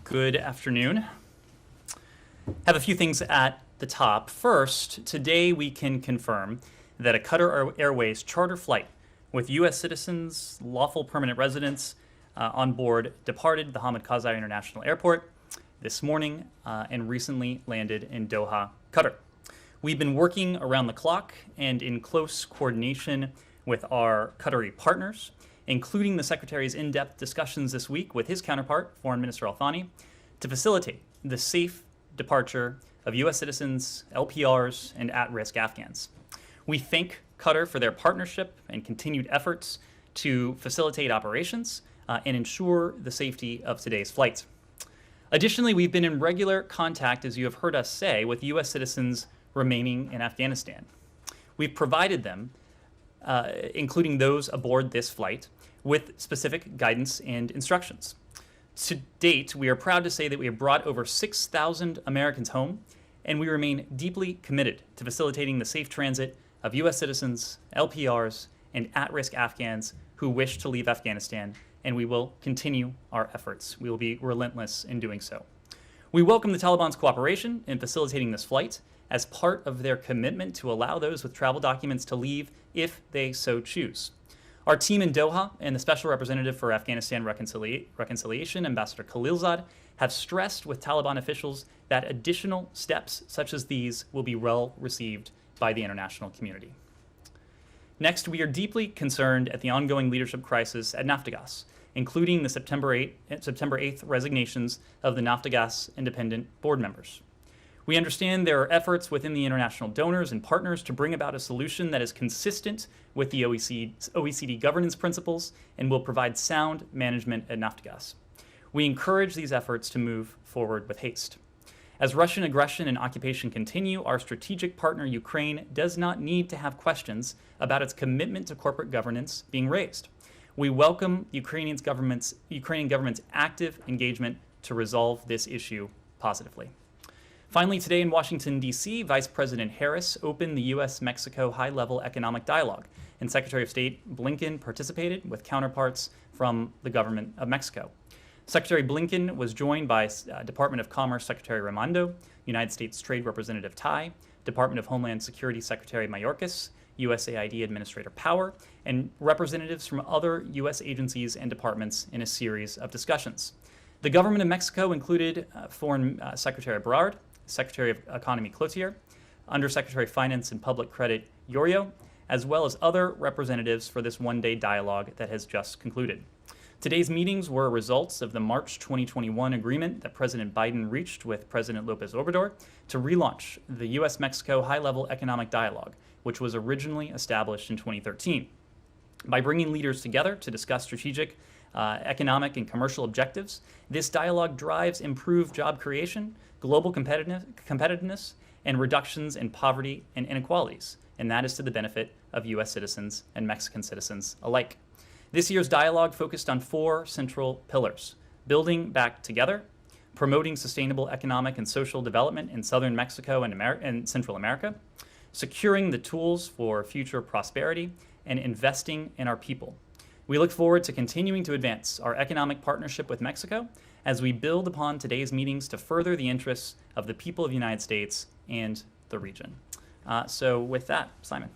Good afternoon. Have a few things at the top. First, today we can confirm that a Qatar Airways charter flight with U.S. citizens, lawful permanent residents on board departed the Hamid Karzai International Airport this morning and recently landed in Doha, Qatar. We've been working around the clock and in close coordination with our Qatari partners, including the Secretary's in-depth discussions this week with his counterpart, Foreign Minister Al-Thani, to facilitate the safe departure of U.S. citizens, LPRs, and at-risk Afghans. We thank Qatar for their partnership and continued efforts to facilitate operations and ensure the safety of today's flight. Additionally, we've been in regular contact, as you have heard us say, with U.S. citizens remaining in Afghanistan. We've provided them, including those aboard this flight, with specific guidance and instructions. To date, we are proud to say that we have brought over 6,000 Americans home, and we remain deeply committed to facilitating the safe transit of U.S. citizens, LPRs, and at-risk Afghans who wish to leave Afghanistan, and we will continue our efforts. We will be relentless in doing so. We welcome the Taliban's cooperation in facilitating this flight as part of their commitment to allow those with travel documents to leave if they so choose. Our team in Doha and the Special Representative for Afghanistan Reconciliation, Ambassador Khalilzad, have stressed with Taliban officials that additional steps such as these will be well received by the international community. Next, we are deeply concerned at the ongoing leadership crisis at Naftogaz, including the September 8th resignations of the Naftogaz independent board members. We understand there are efforts within the international donors and partners to bring about a solution that is consistent with the OECD governance principles and will provide sound management at Naftogaz. We encourage these efforts to move forward with haste. As Russian aggression and occupation continue, our strategic partner Ukraine does not need to have questions about its commitment to corporate governance being raised. We welcome Ukrainian government's active engagement to resolve this issue positively. Finally, today in Washington, D.C., Vice President Harris opened the U.S. Mexico high-level economic dialogue, and Secretary of State Blinken participated with counterparts from the government of Mexico. Secretary Blinken was joined by Department of Commerce Secretary Raimondo, United States Trade Representative Tai, Department of Homeland Security Secretary Mayorkas, USAID Administrator Power, and representatives from other U.S. agencies and departments in a series of discussions. The government of Mexico included Foreign Secretary Berard, Secretary of Economy Cloutier, Undersecretary of Finance and Public Credit Yorio, as well as other representatives for this one-day dialogue that has just concluded. Today's meetings were results of the March 2021 agreement that President Biden reached with President López Obrador to relaunch the U.S. Mexico high-level economic dialogue, which was originally established in 2013. By bringing leaders together to discuss strategic economic and commercial objectives, this dialogue drives improved job creation, global competitiveness, and reductions in poverty and inequalities, and that is to the benefit of U.S. citizens and Mexican citizens alike. This year's dialogue focused on 4 central pillars: building back together, promoting sustainable economic and social development in southern Mexico and Central America, securing the tools for future prosperity, and investing in our people. We look forward to continuing to advance our economic partnership with Mexico as we build upon today's meetings to further the interests of the people of the United States and the region. So with that, Simon.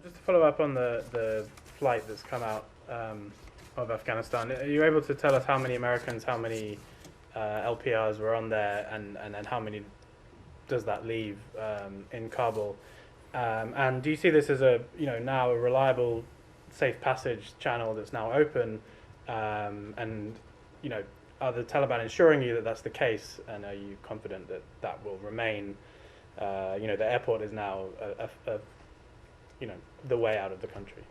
Just to follow up on the flight that's come out of Afghanistan, are you able to tell us how many Americans, how many LPRs were on there, and then how many does that leave in Kabul? And do you see this as now a reliable, safe passage channel that's now open? And are the Taliban ensuring you that that's the case? And are you confident that that will remain? The airport is now the way out of the country.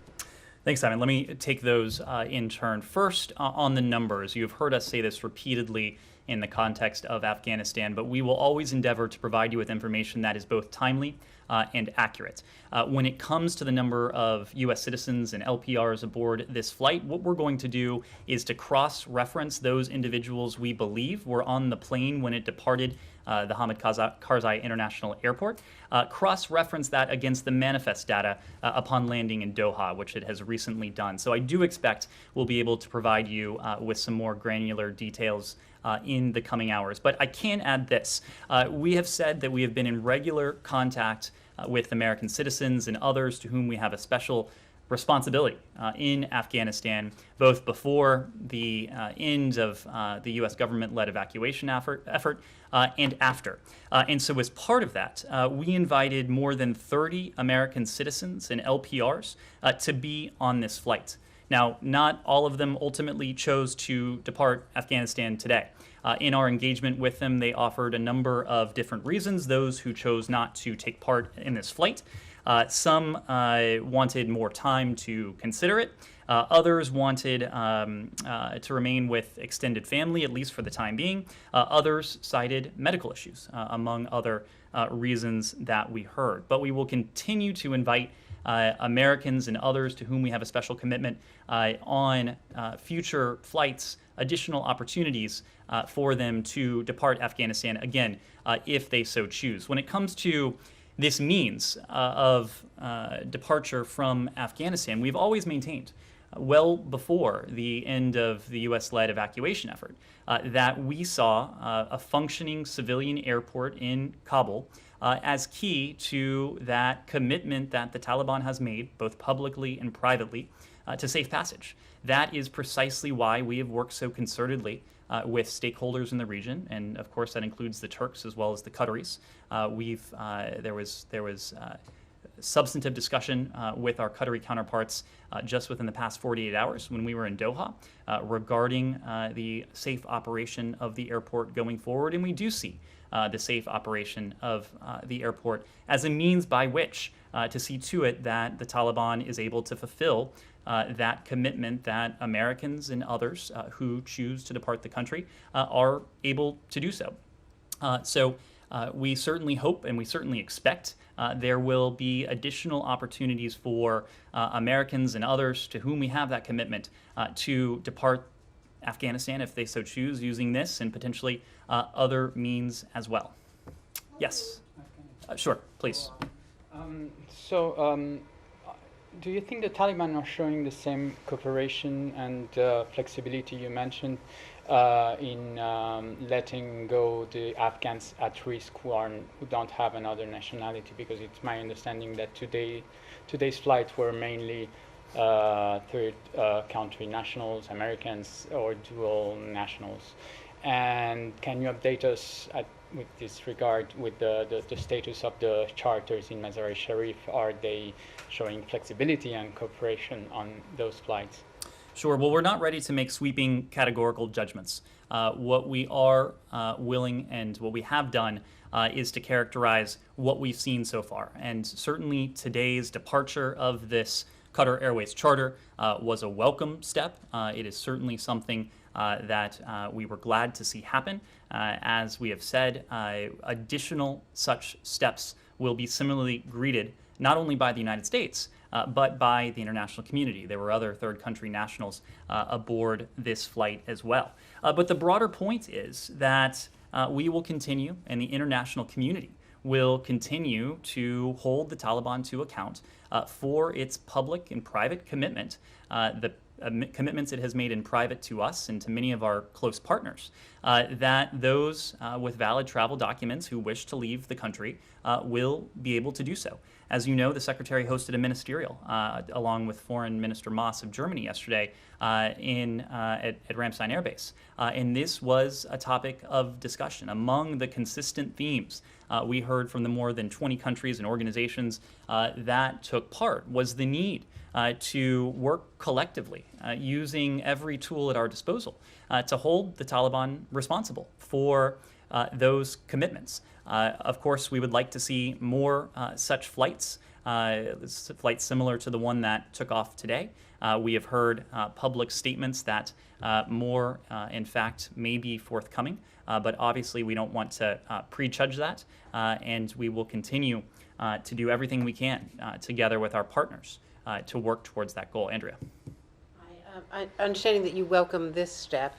Thanks, Simon. Let me take those in turn. First, on the numbers, you've heard us say this repeatedly in the context of Afghanistan, but we will always endeavor to provide you with information that is both timely and accurate. When it comes to the number of U.S. citizens and LPRs aboard this flight, what we're going to do is to cross-reference those individuals we believe were on the plane when it departed the Hamid Karzai International Airport, cross-reference that against the manifest data upon landing in Doha, which it has recently done. So I do expect we'll be able to provide you with some more granular details in the coming hours. But I can add this. We have said that we have been in regular contact with American citizens and others to whom we have a special responsibility in Afghanistan, both before the end of the U.S. government-led evacuation effort and after. And so as part of that, we invited more than 30 American citizens and LPRs to be on this flight. Now, not all of them ultimately chose to depart Afghanistan today. In our engagement with them, they offered a number of different reasons, those who chose not to take part in this flight. Some wanted more time to consider it. Others wanted to remain with extended family, at least for the time being. Others cited medical issues, among other reasons that we heard. But we will continue to invite Americans and others to whom we have a special commitment on future flights, additional opportunities for them to depart Afghanistan, again, if they so choose. When it comes to this means of departure from Afghanistan, we've always maintained, well before the end of the U.S.-led evacuation effort, that we saw a functioning civilian airport in Kabul as key to that commitment that the Taliban has made, both publicly and privately, to safe passage. That is precisely why we have worked so concertedly with stakeholders in the region, and of course that includes the Turks as well as the Qataris. There was substantive discussion with our Qatari counterparts just within the past 48 hours when we were in Doha regarding the safe operation of the airport going forward, and we do see the safe operation of the airport as a means by which to see to it that the Taliban is able to fulfill that commitment that Americans and others who choose to depart the country are able to do so. So we certainly hope and we certainly expect there will be additional opportunities for Americans and others to whom we have that commitment to depart Afghanistan if they so choose, using this and potentially other means as well. Yes. Sure, please. Do you think the Taliban are showing the same cooperation and flexibility you mentioned in letting go the Afghans at risk who don't have another nationality? Because it's my understanding that today's flights were mainly third country nationals, Americans, or dual nationals. And can you update us with this regard with the status of the charters in Mazar-e-Sharif? Are they showing flexibility and cooperation on those flights? Sure. Well, we're not ready to make sweeping categorical judgments. What we are willing and what we have done is to characterize what we've seen so far. And certainly today's departure of this Qatar Airways charter was a welcome step. It is certainly something that we were glad to see happen. As we have said, additional such steps will be similarly greeted not only by the United States, but by the international community. There were other third country nationals aboard this flight as well. But the broader point is that we will continue, and the international community will continue to hold the Taliban to account for its public and private commitment, the commitments it has made in private to us and to many of our close partners, that those with valid travel documents who wish to leave the country will be able to do so. As you know, the Secretary hosted a ministerial along with Foreign Minister Moss of Germany yesterday at Ramstein Air Base. And this was a topic of discussion. Among the consistent themes we heard from the more than 20 countries and organizations that took part was the need to work collectively, using every tool at our disposal to hold the Taliban responsible for those commitments. Of course, we would like to see more such flights, flights similar to the one that took off today. We have heard public statements that more, in fact, may be forthcoming, but obviously we don't want to prejudge that, and we will continue to do everything we can together with our partners to work towards that goal. Andrea. Understanding that you welcome this step,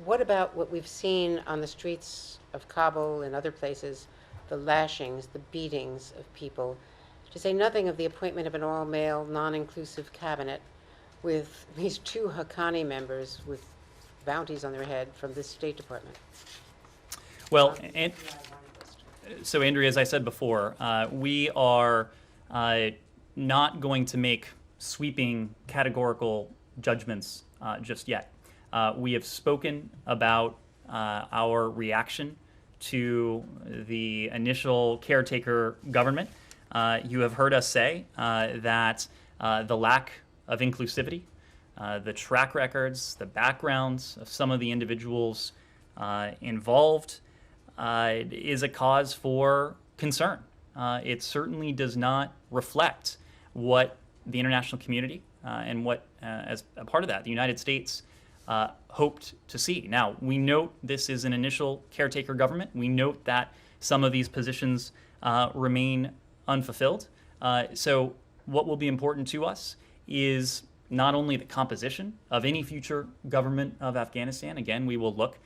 what about what we've seen on the streets of Kabul and other places, the lashings, the beatings of people, to say nothing of the appointment of an all-male, non-inclusive cabinet with these 2 Haqqani members with bounties on their head from the State Department? Well, so Andrea, as I said before, we are not going to make sweeping categorical judgments just yet. We have spoken about our reaction to the initial caretaker government. You have heard us say that the lack of inclusivity, the track records, the backgrounds of some of the individuals involved is a cause for concern. It certainly does not reflect what the international community and what, as a part of that, the United States hoped to see. Now, we note this is an initial caretaker government. We note that some of these positions remain unfulfilled. So what will be important to us is not only the composition of any future government of Afghanistan. Again, we will look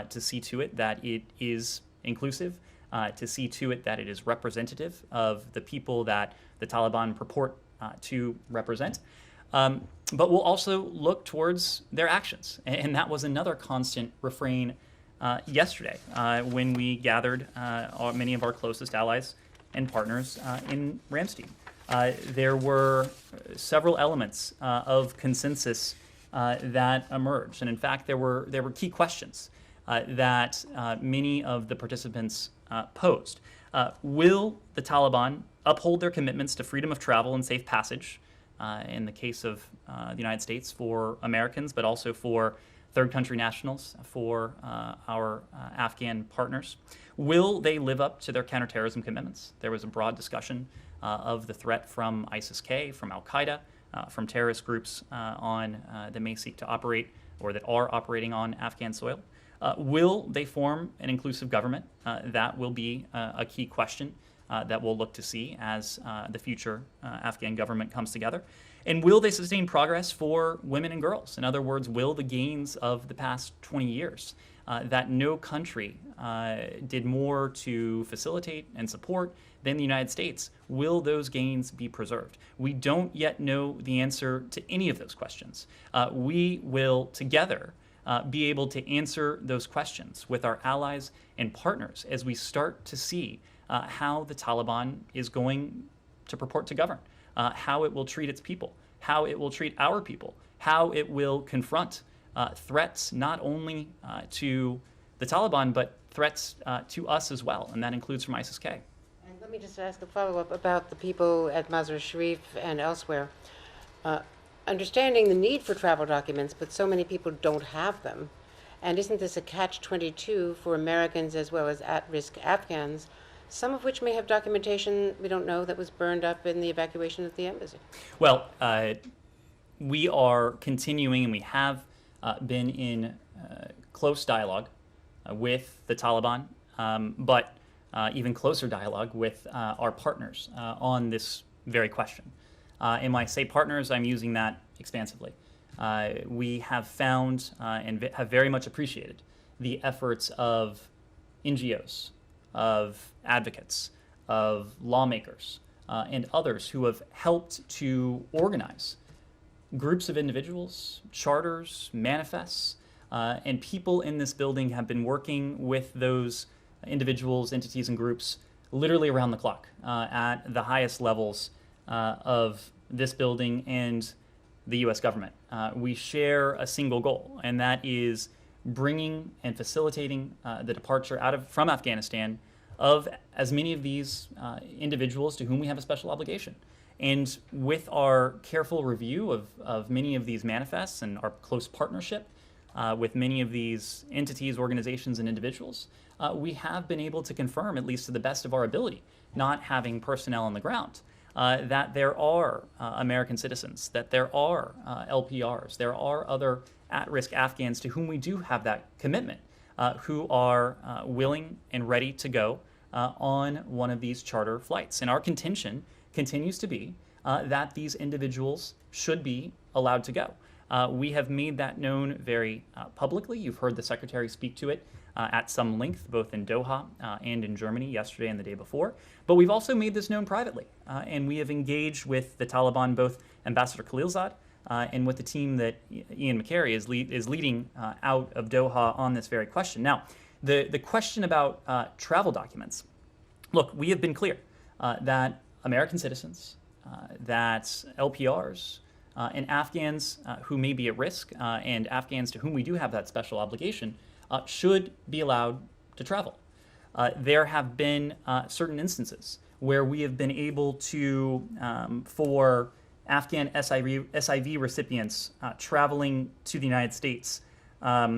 to see to it that it is inclusive, to see to it that it is representative of the people that the Taliban purport to represent. But we'll also look towards their actions. And that was another constant refrain yesterday when we gathered many of our closest allies and partners in Ramstein. There were several elements of consensus that emerged. And in fact, there were key questions that many of the participants posed. Will the Taliban uphold their commitments to freedom of travel and safe passage in the case of the United States for Americans, but also for third country nationals, for our Afghan partners? Will they live up to their counterterrorism commitments? There was a broad discussion of the threat from ISIS-K, from Al-Qaeda, from terrorist groups that may seek to operate or that are operating on Afghan soil. Will they form an inclusive government? That will be a key question that we'll look to see as the future Afghan government comes together. And will they sustain progress for women and girls? In other words, will the gains of the past 20 years that no country did more to facilitate and support than the United States, will those gains be preserved? We don't yet know the answer to any of those questions. We will together be able to answer those questions with our allies and partners as we start to see how the Taliban is going to purport to govern, how it will treat its people, how it will treat our people, how it will confront threats not only to the Taliban, but threats to us as well, and that includes from ISIS-K. And let me just ask a follow-up about the people at Mazar-e-Sharif and elsewhere. Understanding the need for travel documents, but so many people don't have them. And isn't this a catch-22 for Americans as well as at-risk Afghans, some of which may have documentation we don't know that was burned up in the evacuation of the embassy? Well, we are continuing, and we have been in close dialogue with the Taliban, but even closer dialogue with our partners on this very question. And when I say partners, I'm using that expansively. We have found and have very much appreciated the efforts of NGOs, of advocates, of lawmakers, and others who have helped to organize groups of individuals, charters, manifests, and people in this building have been working with those individuals, entities, and groups literally around the clock at the highest levels of this building and the U.S. government. We share a single goal, and that is bringing and facilitating the departure from Afghanistan of as many of these individuals to whom we have a special obligation. And with our careful review of many of these manifests and our close partnership with many of these entities, organizations, and individuals, we have been able to confirm, at least to the best of our ability, not having personnel on the ground, that there are American citizens, that there are LPRs, there are other at-risk Afghans to whom we do have that commitment, who are willing and ready to go on one of these charter flights. And our contention continues to be that these individuals should be allowed to go. We have made that known very publicly. You've heard the Secretary speak to it at some length, both in Doha and in Germany yesterday and the day before. But we've also made this known privately, and we have engaged with the Taliban, both Ambassador Khalilzad and with the team that Ian McCary is leading out of Doha on this very question. Now, the question about travel documents. Look, we have been clear that American citizens, that LPRs, and Afghans who may be at risk, and Afghans to whom we do have that special obligation, should be allowed to travel. There have been certain instances where we have been able to, for Afghan SIV recipients traveling to the United States,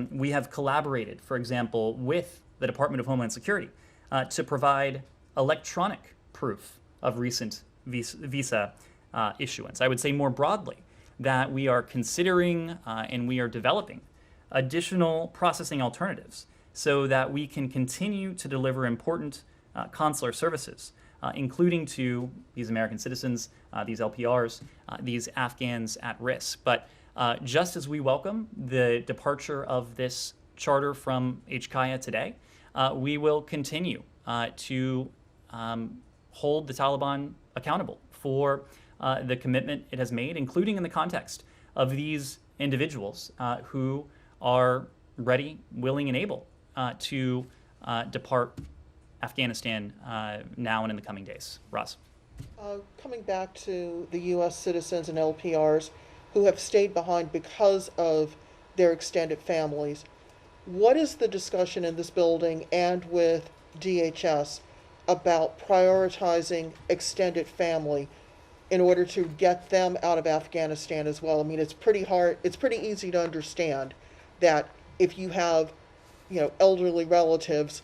we have collaborated, for example, with the Department of Homeland Security to provide electronic proof of recent visa issuance. I would say more broadly that we are considering and we are developing additional processing alternatives so that we can continue to deliver important consular services, including to these American citizens, these LPRs, these Afghans at risk. But just as we welcome the departure of this charter from HKIA today, we will continue to hold the Taliban accountable for the commitment it has made, including in the context of these individuals who are ready, willing, and able to depart Afghanistan now and in the coming days. Roz. Coming back to the U.S. citizens and LPRs who have stayed behind because of their extended families, what is the discussion in this building and with DHS about prioritizing extended family in order to get them out of Afghanistan as well? I mean, it's pretty easy to understand that if you have, elderly relatives,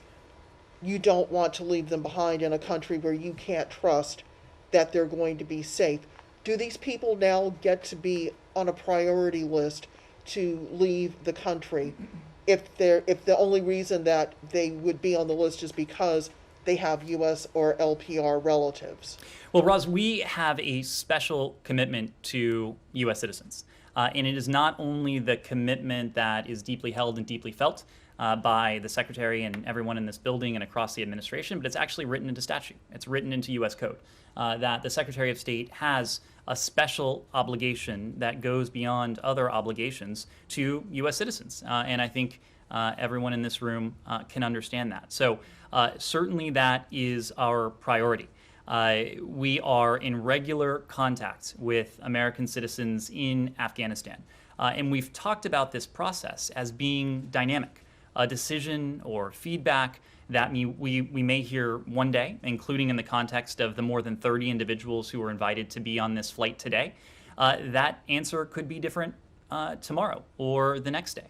you don't want to leave them behind in a country where you can't trust that they're going to be safe. Do these people now get to be on a priority list to leave the country if the only reason that they would be on the list is because they have U.S. or LPR relatives? Well, Roz, we have a special commitment to U.S. citizens. And it is not only the commitment that is deeply held and deeply felt by the Secretary and everyone in this building and across the administration, but it's actually written into statute. It's written into U.S. code that the Secretary of State has a special obligation that goes beyond other obligations to U.S. citizens. And I think everyone in this room can understand that. So certainly that is our priority. We are in regular contact with American citizens in Afghanistan. And we've talked about this process as being dynamic, a decision or feedback that we may hear one day, including in the context of the more than 30 individuals who were invited to be on this flight today. That answer could be different tomorrow or the next day.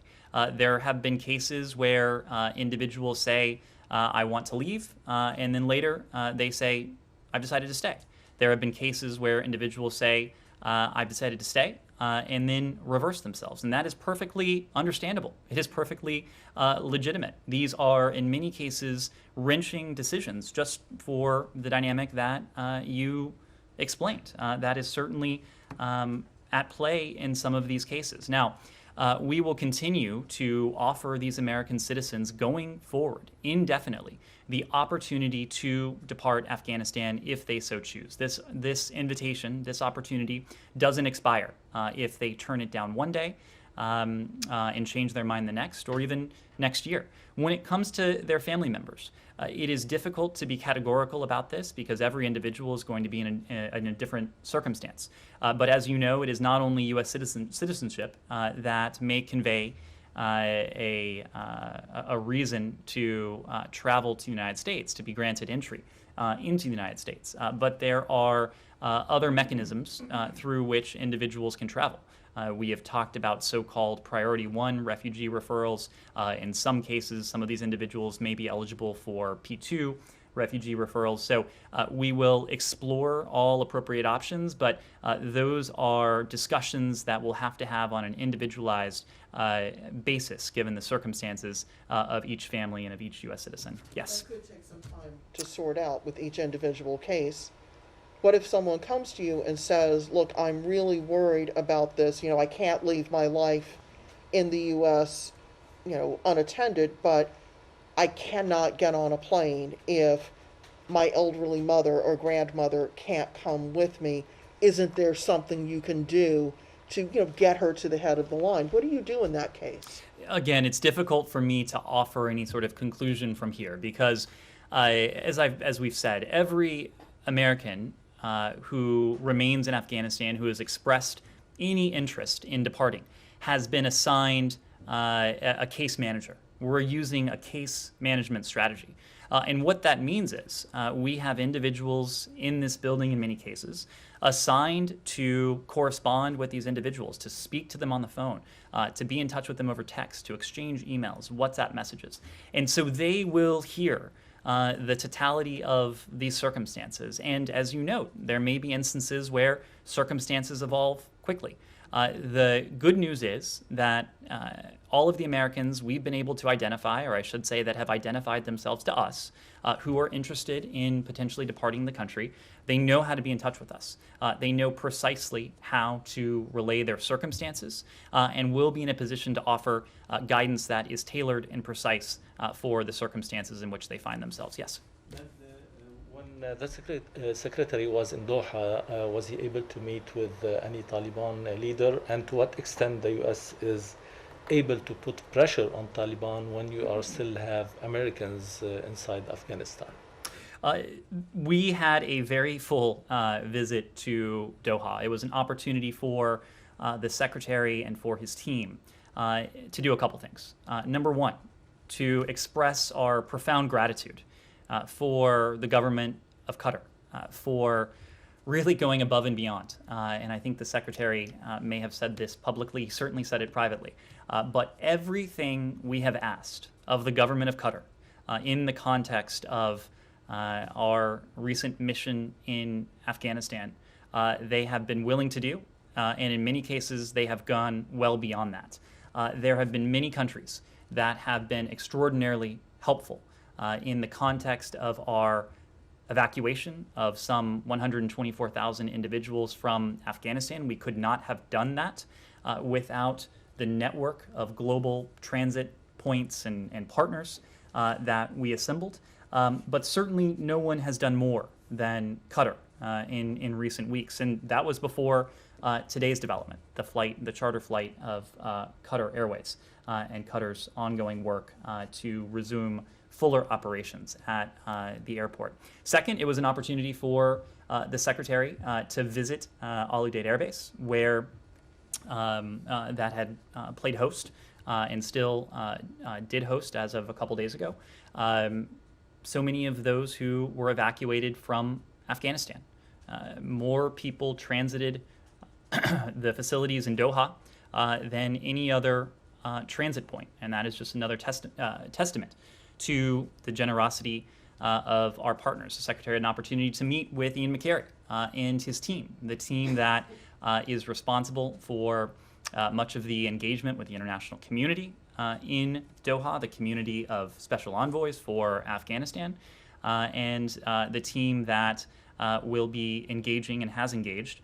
There have been cases where individuals say, I want to leave, and then later they say, I've decided to stay. There have been cases where individuals say, I've decided to stay, and then reverse themselves. And that is perfectly understandable. It is perfectly legitimate. These are, in many cases, wrenching decisions just for the dynamic that you explained. That is certainly at play in some of these cases. Now, we will continue to offer these American citizens going forward indefinitely the opportunity to depart Afghanistan if they so choose. This invitation, this opportunity doesn't expire if they turn it down one day and change their mind the next, or even next year. When it comes to their family members, it is difficult to be categorical about this because every individual is going to be in a different circumstance. But as you know, it is not only U.S. citizenship that may convey a reason to travel to the United States, to be granted entry into the United States. But there are other mechanisms through which individuals can travel. We have talked about so-called Priority 1 refugee referrals. In some cases, some of these individuals may be eligible for P2 refugee referrals. So we will explore all appropriate options, but those are discussions that we'll have to have on an individualized basis, given the circumstances of each family and of each U.S. citizen. Yes? That could take some time to sort out with each individual case. What if someone comes to you and says, look, I'm really worried about this, I can't leave my life in the U.S., unattended, but I cannot get on a plane if my elderly mother or grandmother can't come with me. Isn't there something you can do to, get her to the head of the line? What do you do in that case? Again, it's difficult for me to offer any sort of conclusion from here because, as we've said, every American who remains in Afghanistan, who has expressed any interest in departing, has been assigned a case manager. We're using a case management strategy. And what that means is we have individuals in this building, in many cases, assigned to correspond with these individuals, to speak to them on the phone, to be in touch with them over text, to exchange emails, WhatsApp messages. And so they will hear the totality of these circumstances. And as you note, there may be instances where circumstances evolve quickly. The good news is that all of the Americans we've been able to identify, or I should say that have identified themselves to us, who are interested in potentially departing the country, they know how to be in touch with us. They know precisely how to relay their circumstances and will be in a position to offer guidance that is tailored and precise for the circumstances in which they find themselves. Yes? When the secretary was in Doha, was he able to meet with any Taliban leader? And to what extent the U.S. is able to put pressure on Taliban when you are still have Americans inside Afghanistan? We had a very full visit to Doha. It was an opportunity for the secretary and for his team to do a couple things. Number one, to express our profound gratitude for the government of Qatar, for really going above and beyond. And I think the secretary may have said this publicly, certainly said it privately. But everything we have asked of the government of Qatar in the context of our recent mission in Afghanistan, they have been willing to do. And in many cases, they have gone well beyond that. There have been many countries that have been extraordinarily helpful in the context of our evacuation of some 124,000 individuals from Afghanistan. We could not have done that without the network of global transit points and partners that we assembled. But certainly no one has done more than Qatar in recent weeks. And that was before today's development, the charter flight of Qatar Airways and Qatar's ongoing work to resume fuller operations at the airport. Second, it was an opportunity for the secretary to visit Al Udeid Air Base, where that had played host and still did host as of a couple days ago. So many of those who were evacuated from Afghanistan. More people transited the facilities in Doha than any other transit point, and that is just another testament to the generosity of our partners. The Secretary had an opportunity to meet with Ian McCary and his team, the team that is responsible for much of the engagement with the international community in Doha, the community of special envoys for Afghanistan, and the team that will be engaging and has engaged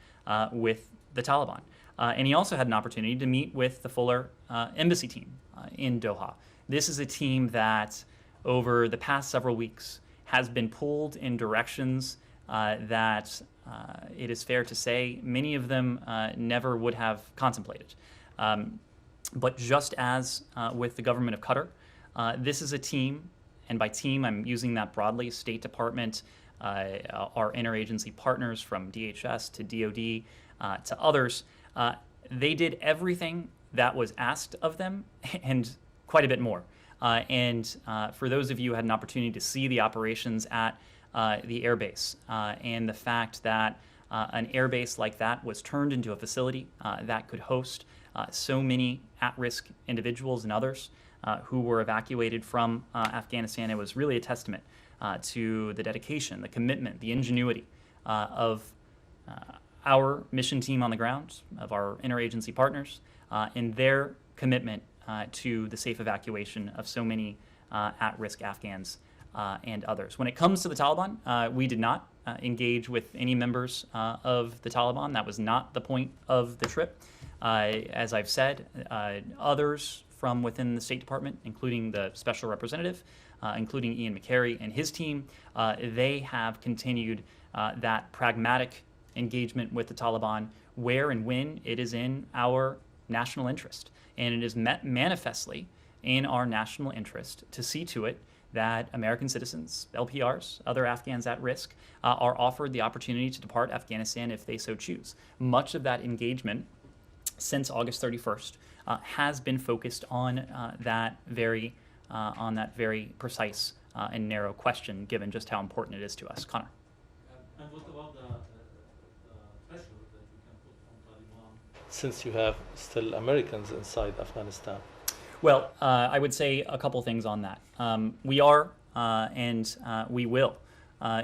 with the Taliban. And he also had an opportunity to meet with the fuller embassy team in Doha. This is a team that over the past several weeks has been pulled in directions that it is fair to say many of them never would have contemplated. But just as with the government of Qatar, this is a team, and by team I'm using that broadly, State Department, our interagency partners from DHS to DOD to others, they did everything that was asked of them and quite a bit more. And for those of you who had an opportunity to see the operations at the airbase and the fact that an airbase like that was turned into a facility that could host so many at-risk individuals and others who were evacuated from Afghanistan, it was really a testament to the dedication, the commitment, the ingenuity of our mission team on the ground, of our interagency partners, and their commitment to the safe evacuation of so many at-risk Afghans and others. When it comes to the Taliban, we did not engage with any members of the Taliban. That was not the point of the trip. As I've said, others from within the State Department, including the Special Representative, including Ian McCary and his team, they have continued that pragmatic engagement with the Taliban where and when it is in our national interest. And it is manifestly in our national interest to see to it that American citizens, LPRs, other Afghans at risk, are offered the opportunity to depart Afghanistan if they so choose. Much of that engagement since August 31st has been focused on that very precise and narrow question, given just how important it is to us. Connor. And what about the pressure that you can put on Taliban since you have still Americans inside Afghanistan? Well, I would say a couple things on that. We are and we will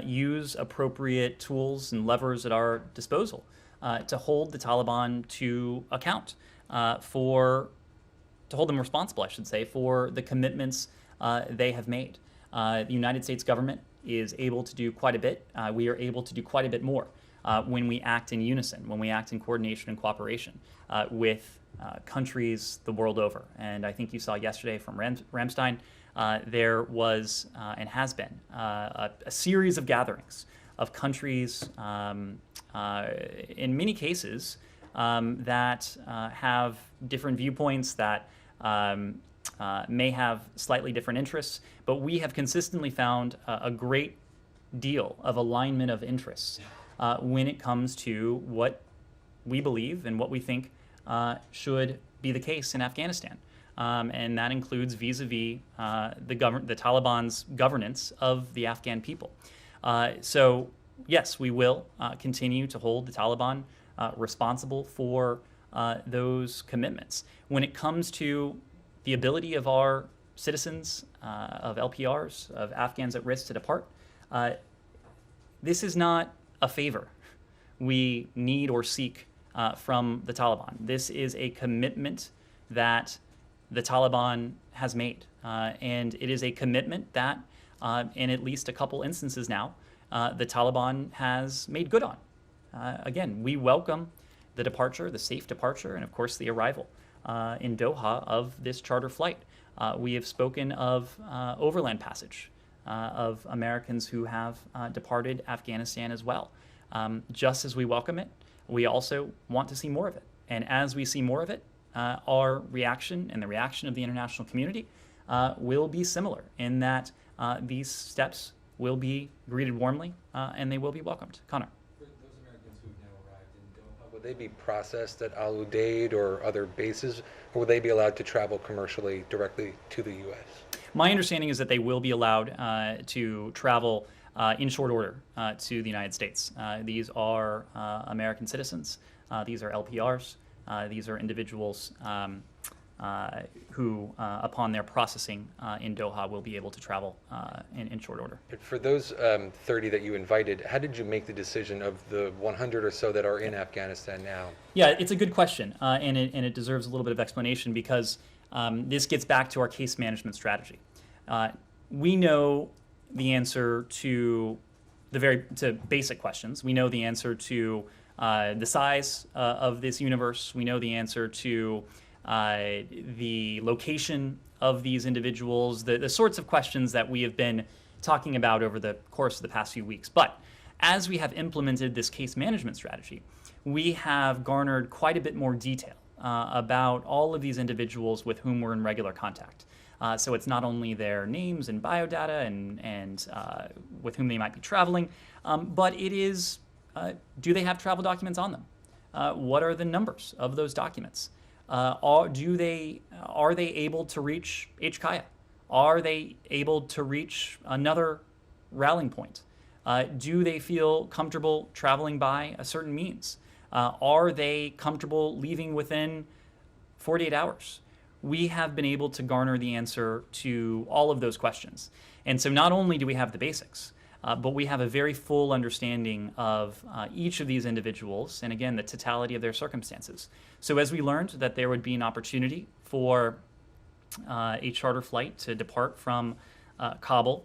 use appropriate tools and levers at our disposal to hold the Taliban to account to hold them responsible, I should say, for the commitments they have made. The United States government is able to do quite a bit. We are able to do quite a bit more when we act in unison, when we act in coordination and cooperation with countries the world over. And I think you saw yesterday from Ramstein, there was and has been a series of gatherings of countries, in many cases, that have different viewpoints, that may have slightly different interests, but we have consistently found a great deal of alignment of interests when it comes to what we believe and what we think should be the case in Afghanistan. And that includes vis-a-vis the Taliban's governance of the Afghan people. So yes, we will continue to hold the Taliban responsible for those commitments. When it comes to the ability of our citizens, of LPRs, of Afghans at risk to depart, this is not a favor we need or seek from the Taliban. This is a commitment that the Taliban has made. And it is a commitment that, in at least a couple instances now, the Taliban has made good on. Again, we welcome the departure, the safe departure, and of course the arrival in Doha of this charter flight. We have spoken of overland passage of Americans who have departed Afghanistan as well. Just as we welcome it, we also want to see more of it. And as we see more of it, our reaction and the reaction of the international community will be similar in that these steps will be greeted warmly and they will be welcomed. Connor. For those Americans who have now arrived in Doha, would they be processed at Al Udeid or other bases, or would they be allowed to travel commercially directly to the U.S.? My understanding is that they will be allowed to travel in short order to the United States. These are American citizens. These are LPRs. These are individuals who, upon their processing in Doha, will be able to travel in short order. But for those 30 that you invited, how did you make the decision of the 100 or so that are in Afghanistan now? Yeah, it's a good question, and it deserves a little bit of explanation because this gets back to our case management strategy. We know the answer to to basic questions. We know the answer to the size of this universe. We know the answer to the location of these individuals, the sorts of questions that we have been talking about over the course of the past few weeks. But as we have implemented this case management strategy, we have garnered quite a bit more detail about all of these individuals with whom we're in regular contact. So it's not only their names and biodata and with whom they might be traveling, but it is, do they have travel documents on them? What are the numbers of those documents? Are they able to reach HKaya? Are they able to reach another rallying point? Do they feel comfortable traveling by a certain means? Are they comfortable leaving within 48 hours? We have been able to garner the answer to all of those questions. And so not only do we have the basics, but we have a very full understanding of each of these individuals and, again, the totality of their circumstances. So as we learned that there would be an opportunity for a charter flight to depart from Kabul,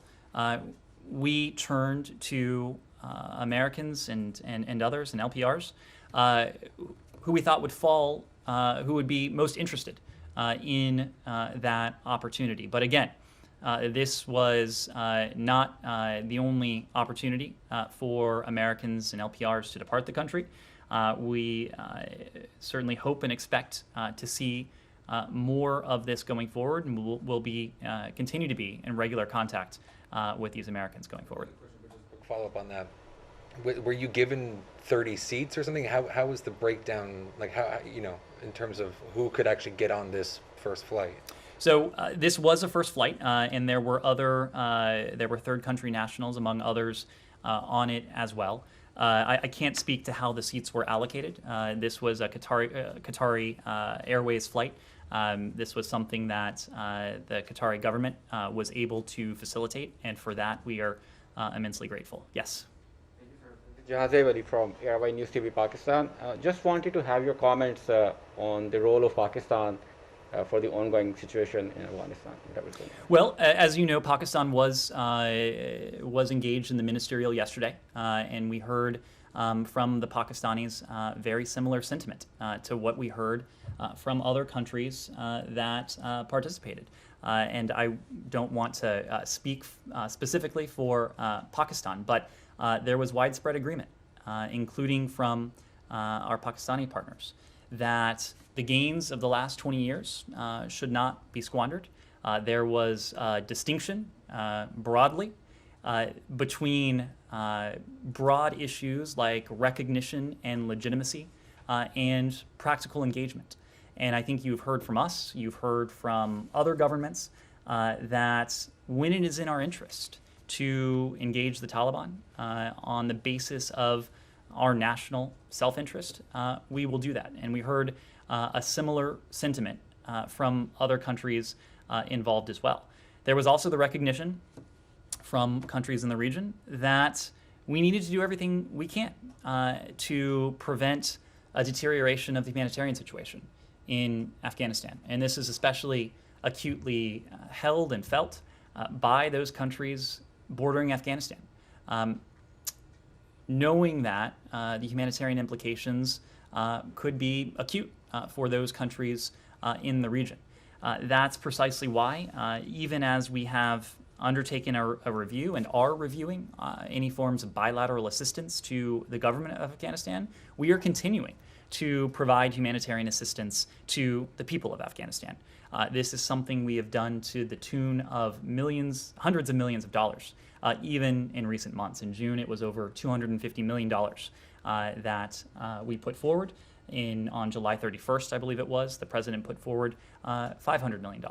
we turned to Americans and others and LPRs who we thought would fall, who would be most interested in that opportunity. But again, this was not the only opportunity for Americans and LPRs to depart the country. We certainly hope and expect to see more of this going forward, and we'll be continue to be in regular contact with these Americans going forward. Follow up on that. Were you given 30 seats or something? How was the breakdown, like how, in terms of who could actually get on this first flight? So this was a first flight, and there were third country nationals, among others, on it as well. I can't speak to how the seats were allocated. This was a Qatari Airways flight. This was something that the Qatari government was able to facilitate, and for that we are immensely grateful. Yes. Hathaway from Airway News TV Pakistan. Just wanted to have your comments on the role of Pakistan for the ongoing situation in Afghanistan. Well, as you know, Pakistan was engaged in the ministerial yesterday, and we heard from the Pakistanis very similar sentiment to what we heard from other countries that participated. And I don't want to speak specifically for Pakistan, but there was widespread agreement, including from our Pakistani partners, that the gains of the last 20 years should not be squandered. There was distinction broadly between broad issues like recognition and legitimacy and practical engagement. And I think you've heard from us, you've heard from other governments that when it is in our interest to engage the Taliban on the basis of our national self-interest, we will do that. And we heard a similar sentiment from other countries involved as well. There was also the recognition from countries in the region that we needed to do everything we can to prevent a deterioration of the humanitarian situation in Afghanistan. And this is especially acutely held and felt by those countries bordering Afghanistan. Knowing that the humanitarian implications could be acute for those countries in the region. That's precisely why, even as we have undertaken a review and are reviewing any forms of bilateral assistance to the government of Afghanistan, we are continuing to provide humanitarian assistance to the people of Afghanistan. This is something we have done to the tune of millions, hundreds of millions of dollars, even in recent months. In June, it was over $250 million that we put forward. On July 31st, I believe it was, the president put forward $500 million,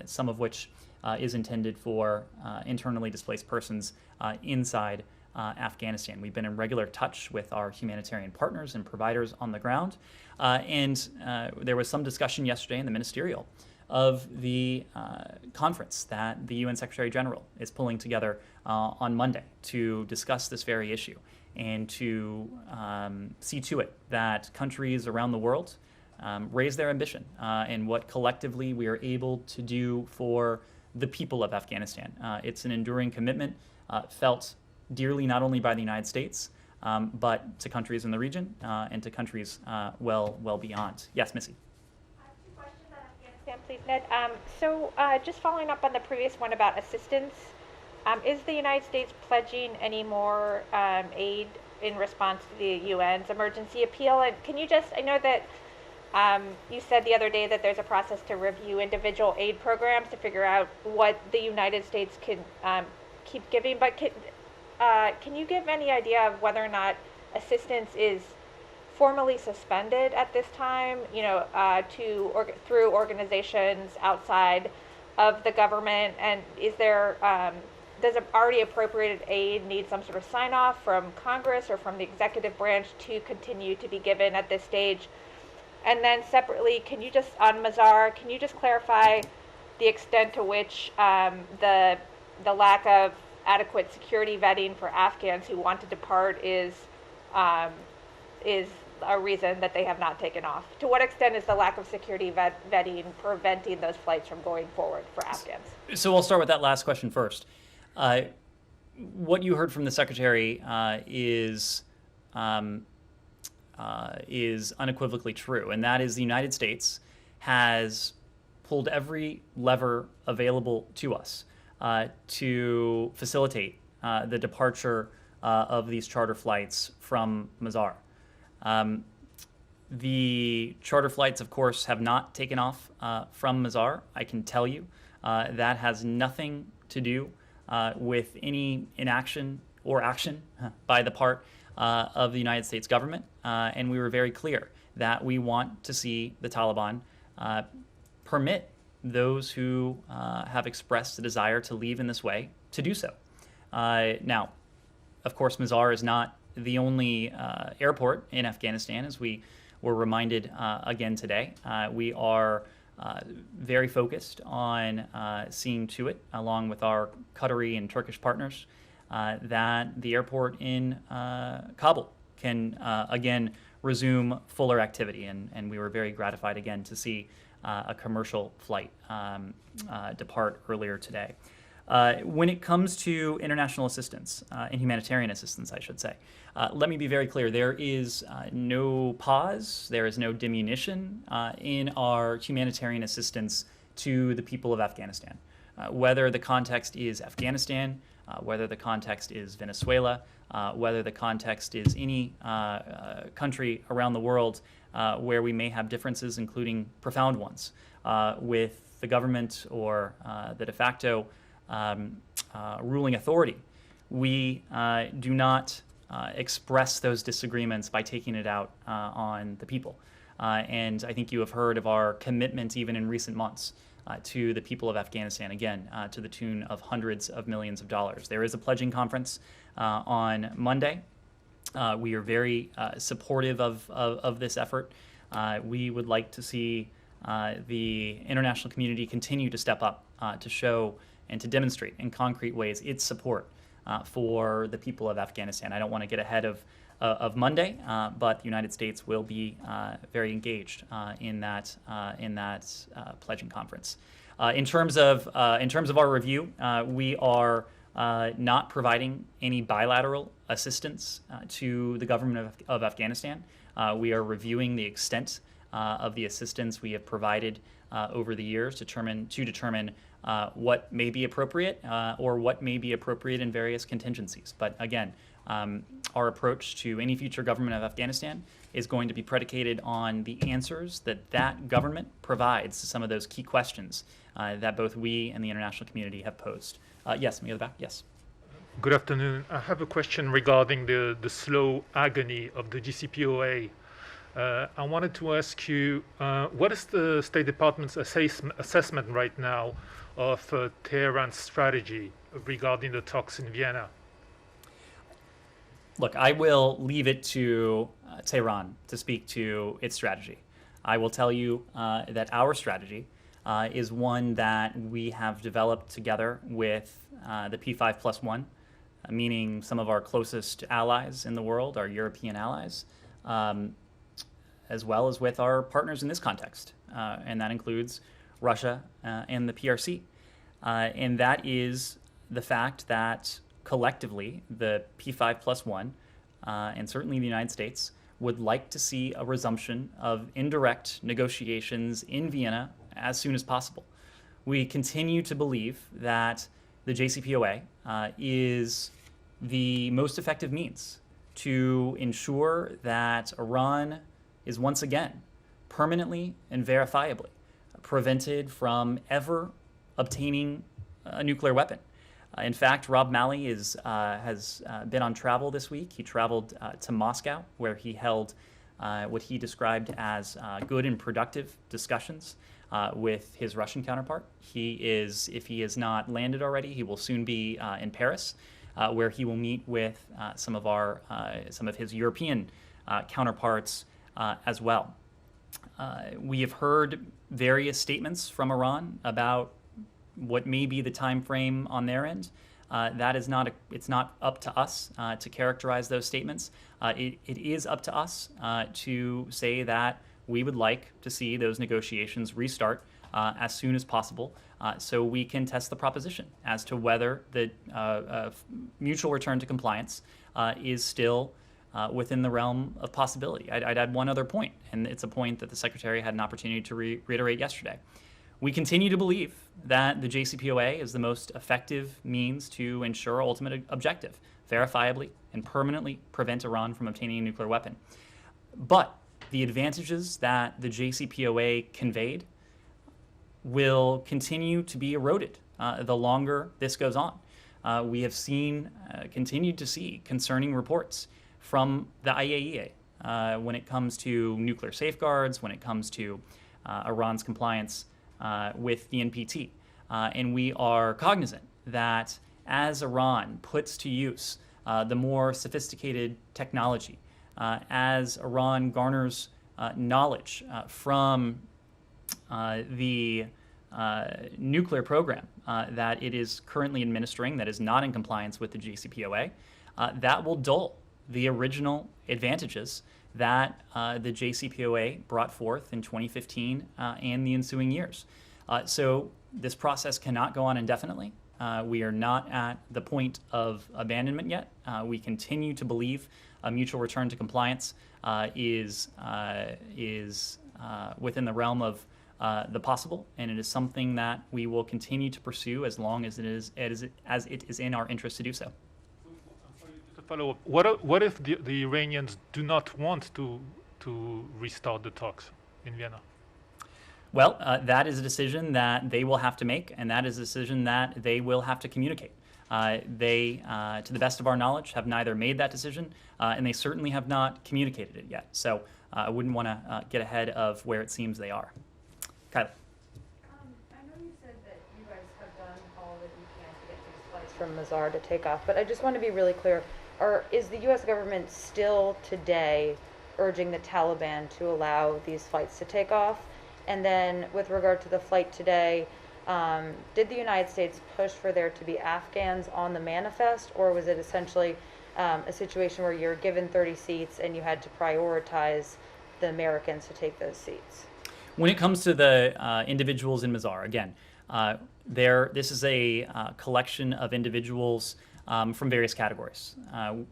some of which is intended for internally displaced persons inside Afghanistan. We've been in regular touch with our humanitarian partners and providers on the ground, and there was some discussion yesterday in the ministerial of the conference that the UN Secretary General is pulling together on Monday to discuss this very issue and to see to it that countries around the world raise their ambition and what collectively we are able to do for the people of Afghanistan. It's an enduring commitment felt dearly not only by the United States, but to countries in the region and to countries well beyond. Yes, Missy. I have two questions. please, Ned. Just following up on the previous one about assistance, is the United States pledging any more aid in response to the UN's emergency appeal? And can you just, I know that you said the other day that there's a process to review individual aid programs to figure out what the United States can keep giving, but can you give any idea of whether or not assistance is formally suspended at this time, through organizations outside of the government? And is there, does already appropriated aid need some sort of sign off from Congress or from the executive branch to continue to be given at this stage? And then separately, can you just, on Mazar, can you just clarify the extent to which the lack of adequate security vetting for Afghans who want to depart is a reason that they have not taken off? To what extent is the lack of security vetting preventing those flights from going forward for Afghans? So we'll start with that last question first. What you heard from the Secretary is unequivocally true, and that is the United States has pulled every lever available to us to facilitate the departure of these charter flights from Mazar. The charter flights, of course, have not taken off from Mazar. I can tell you that has nothing to do with any inaction or action by the part of the United States government. And we were very clear that we want to see the Taliban permit those who have expressed a desire to leave in this way to do so. Now, of course, Mazar is not the only airport in Afghanistan, as we were reminded again today. We are very focused on seeing to it, along with our Qatari and Turkish partners, that the airport in Kabul can again resume fuller activity. And we were very gratified again to see a commercial flight depart earlier today. When it comes to international assistance, and humanitarian assistance, I should say, let me be very clear. There is no pause, there is no diminution in our humanitarian assistance to the people of Afghanistan. Whether the context is Afghanistan, whether the context is Venezuela, whether the context is any country around the world where we may have differences, including profound ones, with the government or the de facto ruling authority, we do not express those disagreements by taking it out on the people. And I think you have heard of our commitment, even in recent months, to the people of Afghanistan, again, to the tune of hundreds of millions of dollars. There is a pledging conference on Monday. We are very supportive of this effort. We would like to see the international community continue to step up to show and to demonstrate in concrete ways its support for the people of Afghanistan. I don't want to get ahead of Monday, but the United States will be very engaged in that pledging conference. In terms of our review, we are not providing any bilateral assistance to the government of Afghanistan. We are reviewing the extent of the assistance we have provided over the years to determine what may be appropriate or what may be appropriate in various contingencies. But again, our approach to any future government of Afghanistan is going to be predicated on the answers that government provides to some of those key questions that both we and the international community have posed. Yes, me at the back. Yes. Good afternoon. I have a question regarding the slow agony of the JCPOA. I wanted to ask you, what is the State Department's assessment right now of Tehran's strategy regarding the talks in Vienna? Look, I will leave it to Tehran to speak to its strategy. I will tell you that our strategy is one that we have developed together with the P5+1, meaning some of our closest allies in the world, our European allies, as well as with our partners in this context, and that includes Russia and the PRC. And that is the fact that collectively, the P5+1, and certainly the United States, would like to see a resumption of indirect negotiations in Vienna as soon as possible. We continue to believe that the JCPOA is the most effective means to ensure that Iran is once again permanently and verifiably prevented from ever obtaining a nuclear weapon. In fact, Rob Malley has been on travel this week. He traveled to Moscow, where he held what he described as good and productive discussions with his Russian counterpart. He is, if he has not landed already, he will soon be in Paris, where he will meet with some of his European counterparts as well. We have heard various statements from Iran about what may be the time frame on their end. That is not it's not up to us to characterize those statements. It is up to us to say that we would like to see those negotiations restart as soon as possible, so we can test the proposition as to whether the mutual return to compliance is still within the realm of possibility. I'd add one other point, and it's a point that the Secretary had an opportunity to reiterate yesterday. We continue to believe that the JCPOA is the most effective means to ensure ultimate objective, verifiably and permanently prevent Iran from obtaining a nuclear weapon. But the advantages that the JCPOA conveyed will continue to be eroded the longer this goes on. We have continued to see concerning reports from the IAEA when it comes to nuclear safeguards, when it comes to Iran's compliance with the NPT. And we are cognizant that as Iran puts to use the more sophisticated technology, as Iran garners knowledge from the nuclear program that it is currently administering that is not in compliance with the JCPOA, that will dull the original advantages that the JCPOA brought forth in 2015 and the ensuing years. So this process cannot go on indefinitely. We are not at the point of abandonment yet. We continue to believe a mutual return to compliance is within the realm of the possible, and it is something that we will continue to pursue as long as it is in our interest to do so. To follow up, what if the Iranians do not want to restart the talks in Vienna? Well, that is a decision that they will have to make, and that is a decision that they will have to communicate. They, to the best of our knowledge, have neither made that decision, and they certainly have not communicated it yet. So I wouldn't want to get ahead of where it seems they are. Kylie. I know you said that you guys have done all that you can to get these flights from Mazar to take off, but I just want to be really clear. Is the U.S. government still today urging the Taliban to allow these flights to take off? And then with regard to the flight today, did the United States push for there to be Afghans on the manifest, or was it essentially a situation where you're given 30 seats and you had to prioritize the Americans to take those seats? When it comes to the individuals in Mazar, again, this is a collection of individuals from various categories.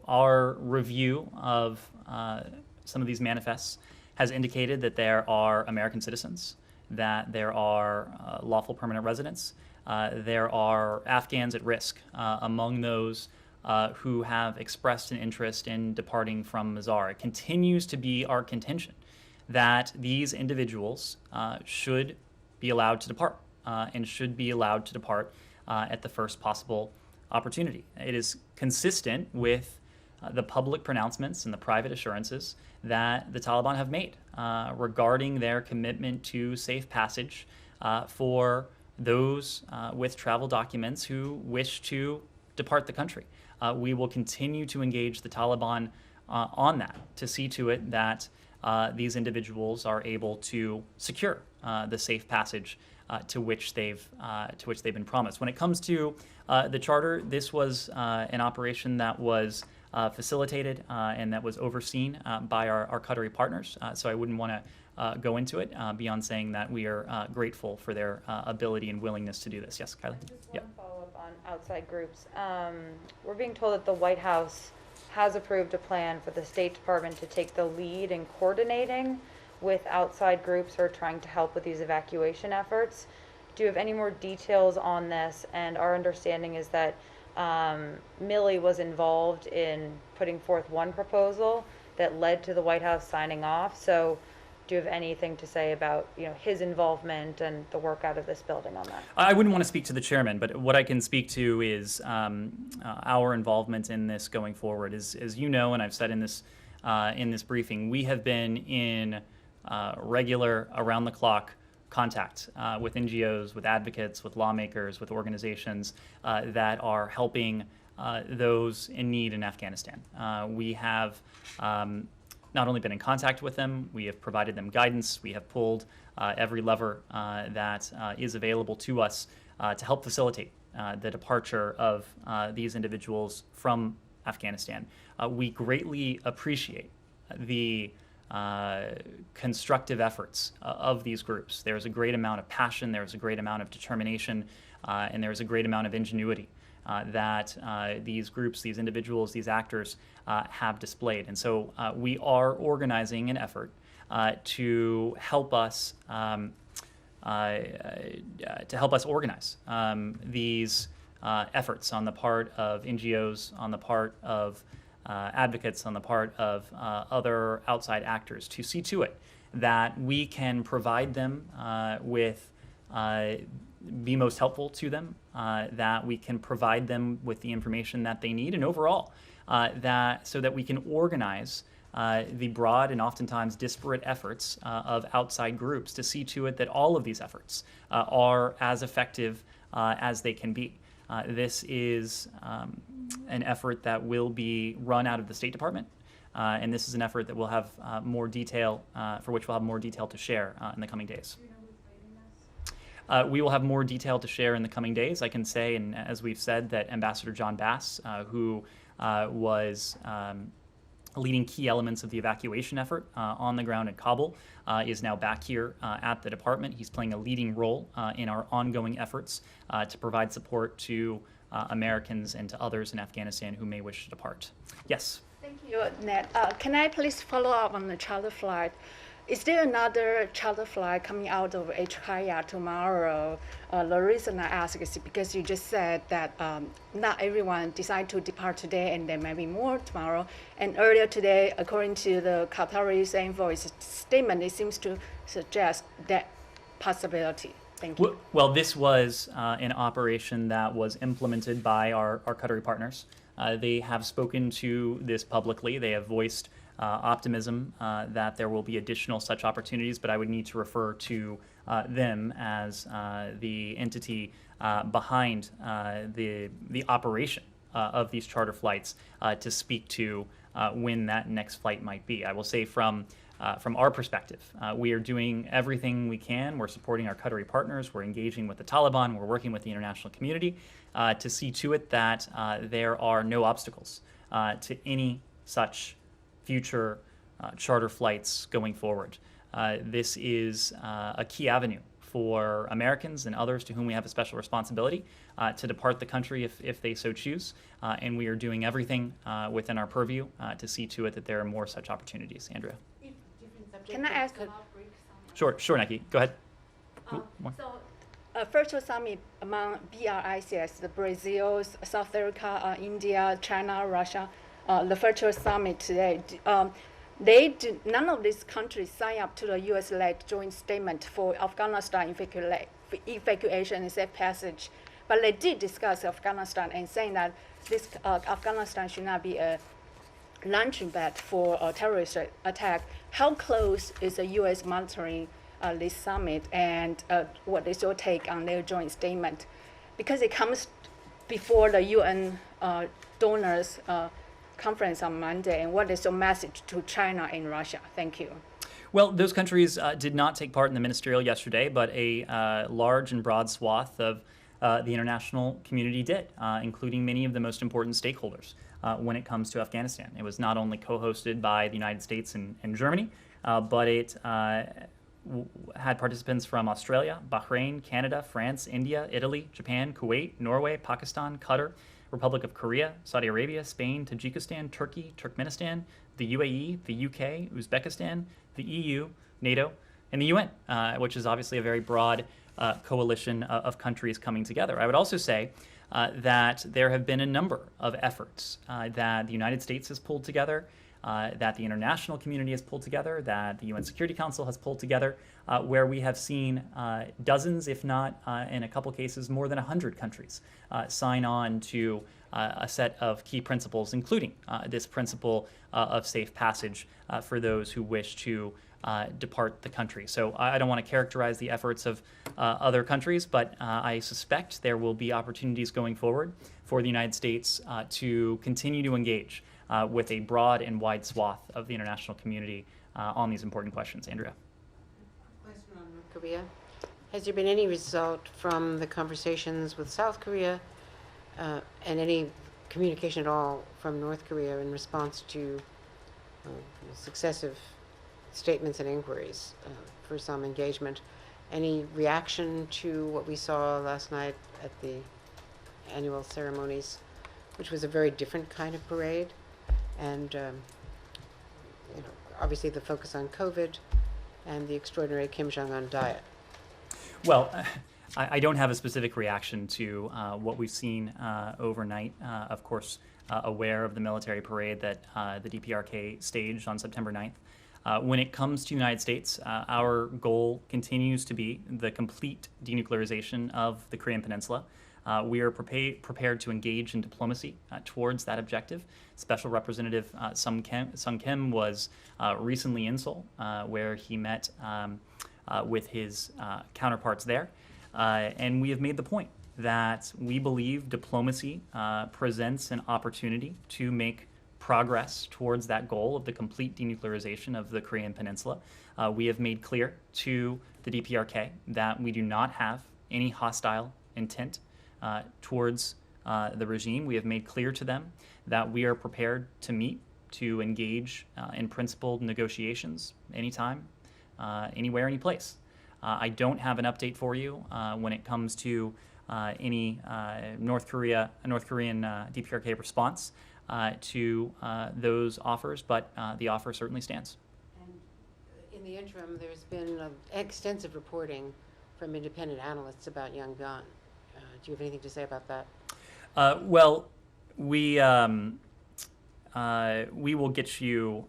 Our review of some of these manifests has indicated that there are American citizens, that there are lawful permanent residents, there are Afghans at risk among those who have expressed an interest in departing from Mazar. It continues to be our contention that these individuals should be allowed to depart and should be allowed to depart at the first possible opportunity. It is consistent with the public pronouncements and the private assurances that the Taliban have made regarding their commitment to safe passage for those with travel documents who wish to depart the country. We will continue to engage the Taliban on that to see to it that these individuals are able to secure the safe passage to which they've been promised. When it comes to the charter, this was an operation that was facilitated and that was overseen by our Qatari partners. So I wouldn't want to go into it beyond saying that we are grateful for their ability and willingness to do this. Yes, Kylie? Just one follow-up on outside groups. We're being told that the White House has approved a plan for the State Department to take the lead in coordinating with outside groups who are trying to help with these evacuation efforts. Do you have any more details on this? And our understanding is that Malley was involved in putting forth one proposal that led to the White House signing off. So do you have anything to say about his involvement and the work out of this building on that? I wouldn't want to speak to the chairman, but what I can speak to is our involvement in this going forward. As you know, and I've said in this briefing, we have been in regular, around-the-clock contact with NGOs, with advocates, with lawmakers, with organizations that are helping those in need in Afghanistan. We have not only been in contact with them, we have provided them guidance, we have pulled every lever that is available to us to help facilitate the departure of these individuals from Afghanistan. We greatly appreciate the constructive efforts of these groups. There's a great amount of passion, there's a great amount of determination, and there's a great amount of ingenuity that these groups, these individuals, these actors have displayed. And so we are organizing an effort to help us organize these efforts on the part of NGOs, on the part of advocates, on the part of other outside actors, to see to it that we can provide them with be most helpful to them, that we can provide them with the information that they need, and overall, so that we can organize the broad and oftentimes disparate efforts of outside groups to see to it that all of these efforts are as effective as they can be. This is an effort that will be run out of the State Department, and this is an effort that will have more detail, for which we'll have more detail to share in the coming days. We will have more detail to share in the coming days. I can say, and as we've said, that Ambassador John Bass, who was leading key elements of the evacuation effort on the ground in Kabul, is now back here at the department. He's playing a leading role in our ongoing efforts to provide support to Americans and to others in Afghanistan who may wish to depart. Yes? Thank you, Ned. Can I please follow up on the charter flight? Is there another charter flight coming out of Haya tomorrow? The reason I ask is because you just said that not everyone decided to depart today, and there may be more tomorrow. And earlier today, according to the Qatari's Envoy's statement, it seems to suggest that possibility. Thank you. Well, this was an operation that was implemented by our Qatari partners. They have spoken to this publicly. They have voiced optimism that there will be additional such opportunities, but I would need to refer to them as the entity behind the operation of these charter flights to speak to when that next flight might be. I will say from our perspective, we are doing everything we can. We're supporting our Qatari partners. We're engaging with the Taliban. We're working with the international community to see to it that there are no obstacles to any such future charter flights going forward. This is a key avenue for Americans and others to whom we have a special responsibility to depart the country if they so choose. And we are doing everything within our purview to see to it that there are more such opportunities. Andrea? Can I ask Sure, Nikki. Go ahead. virtual summit among BRICS, the Brazil, South Africa, India, China, Russia, the virtual summit today. None of these countries signed up to the U.S.-led joint statement for Afghanistan evacuation and safe passage, but they did discuss Afghanistan and saying that this Afghanistan should not be a launching pad for a terrorist attack. How close is the U.S. monitoring this summit, and what is your take on their joint statement? Because it comes before the UN donors conference on Monday, and what is your message to China and Russia? Thank you. Well, those countries did not take part in the ministerial yesterday, but a large and broad swath of the international community did, including many of the most important stakeholders when it comes to Afghanistan. It was not only co-hosted by the United States and Germany, but it had participants from Australia, Bahrain, Canada, France, India, Italy, Japan, Kuwait, Norway, Pakistan, Qatar, Republic of Korea, Saudi Arabia, Spain, Tajikistan, Turkey, Turkmenistan, the UAE, the UK, Uzbekistan, the EU, NATO, and the UN, which is obviously a very broad coalition of countries coming together. I would also say that there have been a number of efforts that the United States has pulled together, that the international community has pulled together, that the UN Security Council has pulled together, where we have seen dozens, if not in a couple cases, more than 100 countries sign on to a set of key principles, including this principle of safe passage for those who wish to depart the country. So I don't want to characterize the efforts of other countries, but I suspect there will be opportunities going forward for the United States to continue to engage with a broad and wide swath of the international community on these important questions. Andrea. Question on North Korea. Has there been any result from the conversations with South Korea and any communication at all from North Korea in response to successive statements and inquiries for some engagement? Any reaction to what we saw last night at the annual ceremonies, which was a very different kind of parade? And obviously the focus on COVID and the extraordinary Kim Jong-un diet. Well, I don't have a specific reaction to what we've seen overnight. Of course, aware of the military parade that the DPRK staged on September 9th. When it comes to the United States, our goal continues to be the complete denuclearization of the Korean Peninsula. We are prepared to engage in diplomacy towards that objective. Special Representative Sung Kim was recently in Seoul, where he met with his counterparts there. And we have made the point that we believe diplomacy presents an opportunity to make progress towards that goal of the complete denuclearization of the Korean Peninsula. We have made clear to the DPRK that we do not have any hostile intent towards the regime. We have made clear to them that we are prepared to meet, to engage in principled negotiations anytime, anywhere, any place. I don't have an update for you when it comes to any North Korean DPRK response to those offers, but the offer certainly stands. And in the interim, there's been extensive reporting from independent analysts about Yangon. Do you have anything to say about that? Well, we will get you.